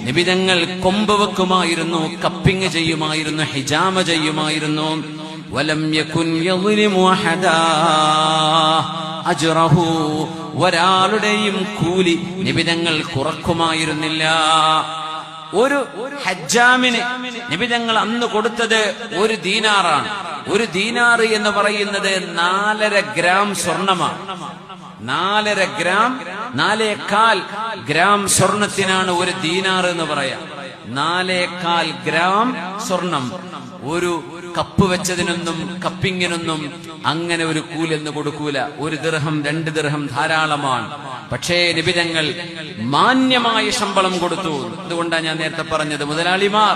നിബിതങ്ങൾ കൊമ്പ് വെക്കുമായിരുന്നു, കപ്പിങ് ചെയ്യുമായിരുന്നു, ഹിജാമ ചെയ്യുമായിരുന്നു. വലം യകുൻ യളിമു അഹദാ അജ്റഹു, ഒരാളുടെയും കൂലി നിബിതങ്ങൾ കുറക്കുമായിരുന്നില്ല. ഒരു ഹജ്ജാമിന് നിബിതങ്ങൾ അന്ന് കൊടുത്തത് 1 ദീനാറാണ്. 1 ദീനാർ എന്ന് പറയുന്നത് 4.5 ഗ്രാം സ്വർണമാണ്. 4.25 ഗ്രാം സ്വർണത്തിനാണ് 1 ദീനാർ എന്ന് പറയാം. 4.25 ഗ്രാം സ്വർണം. ഒരു കപ്പ് വെച്ചതിനൊന്നും കപ്പിങ്ങിനൊന്നും അങ്ങനെ ഒരു കൂലെന്ന് കൊടുക്കൂല. 1 ദിർഹം 2 ദിർഹം ധാരാളമാണ്. പക്ഷേ നിബിതങ്ങൾ മാന്യമായ ശമ്പളം കൊടുത്തു. അതുകൊണ്ടാണ് ഞാൻ നേരത്തെ പറഞ്ഞത്, മുതലാളിമാർ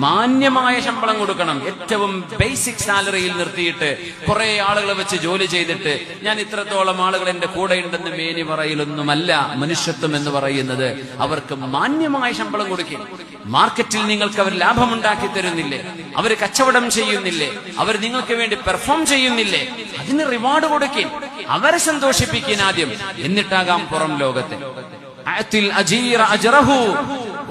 മാന്യമായ ശമ്പളം കൊടുക്കണം. ഏറ്റവും ബേസിക് സാലറിയിൽ നിർത്തിയിട്ട് കുറെ ആളുകളെ വെച്ച് ജോലി ചെയ്തിട്ട് ഞാൻ ഇത്രത്തോളം ആളുകൾ എന്റെ കൂടെ ഉണ്ടെന്ന് മേനി പറയലൊന്നുമല്ല മനുഷ്യത്വം എന്ന് പറയുന്നത്. അവർക്ക് മാന്യമായ ശമ്പളം കൊടുക്കും. മാർക്കറ്റിൽ നിങ്ങൾക്ക് അവർ ലാഭമുണ്ടാക്കി തരുന്നില്ലേ? അവർ കച്ചവടം ചെയ്യുന്നില്ലേ? അവർ നിങ്ങൾക്ക് വേണ്ടി പെർഫോം ചെയ്യുന്നില്ലേ? അതിന് റിവാർഡ് കൊടുക്കും. അവരെ സന്തോഷിപ്പിക്കാൻ ആദ്യം, എന്നിട്ടാകാം പുറം ലോകത്തെ.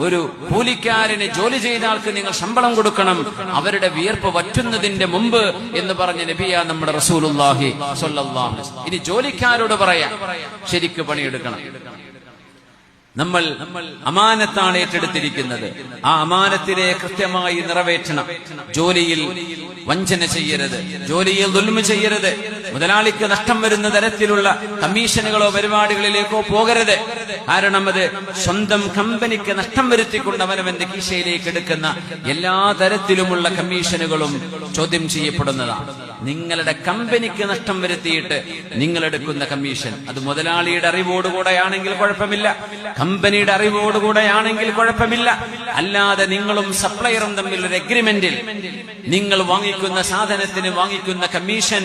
ഒരു കൂലിക്കാരന് ജോലി ചെയ്ത ആൾക്ക് നിങ്ങൾ ശമ്പളം കൊടുക്കണം, അവരുടെ വിയർപ്പ് വറ്റുന്നതിന്റെ മുമ്പ് എന്ന് പറഞ്ഞ നബിയാ നമ്മുടെ റസൂലുള്ളാഹി സ്വല്ലല്ലാഹു അലൈഹി വസല്ലം. ഇനി ജോലിക്കാരോട് പറയാം, ശരിക്ക് പണിയെടുക്കണം. നമ്മൾ അമാനത്താണ് ഏറ്റെടുത്തിരിക്കുന്നത്. ആ അമാനത്തിനെ കൃത്യമായി നിറവേറ്റണം. ജോലിയിൽ വഞ്ചന ചെയ്യരുത്, ജോലിയിൽ ദുൽമ ചെയ്യരുത്, മുതലാളിക്ക് നഷ്ടം വരുന്ന തരത്തിലുള്ള കമ്മീഷനുകളോ പരിപാടികളിലേക്കോ പോകരുത്. കാരണം അത് സ്വന്തം കമ്പനിക്ക് നഷ്ടം വരുത്തിക്കൊണ്ട് അവനവന്റെ കീശയിലേക്ക് എടുക്കുന്ന എല്ലാ തരത്തിലുമുള്ള കമ്മീഷനുകളും ചോദ്യം ചെയ്യപ്പെടുന്നതാണ്. നിങ്ങളുടെ കമ്പനിക്ക് നഷ്ടം വരുത്തിയിട്ട് നിങ്ങൾ എടുക്കുന്ന കമ്മീഷൻ അത് മുതലാളിയുടെ അറിവോടുകൂടെയാണെങ്കിൽ കുഴപ്പമില്ല, കമ്പനിയുടെ അറിവോടുകൂടെയാണെങ്കിൽ കുഴപ്പമില്ല. അല്ലാതെ നിങ്ങളും സപ്ലയറും തമ്മിൽ ഒരു എഗ്രിമെന്റിൽ നിങ്ങൾ വാങ്ങിക്കുന്ന സാധനത്തിന് വാങ്ങിക്കുന്ന കമ്മീഷൻ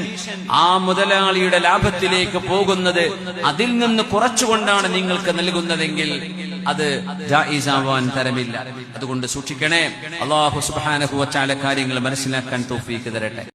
ആ മുതലാളിയുടെ ലാഭത്തിലേക്ക് പോകുന്നത് അതിൽ നിന്ന് കുറച്ചുകൊണ്ടാണ് നിങ്ങൾക്ക് നൽകുന്നതെങ്കിൽ അത് ജായിസാവാൻ തരമില്ല. അതുകൊണ്ട് സൂക്ഷിക്കണേ. അല്ലാഹു സുബ്ഹാനഹു വ തആല കാര്യങ്ങൾ മനസ്സിലാക്കാൻ തൗഫീഖ് തരട്ടെ.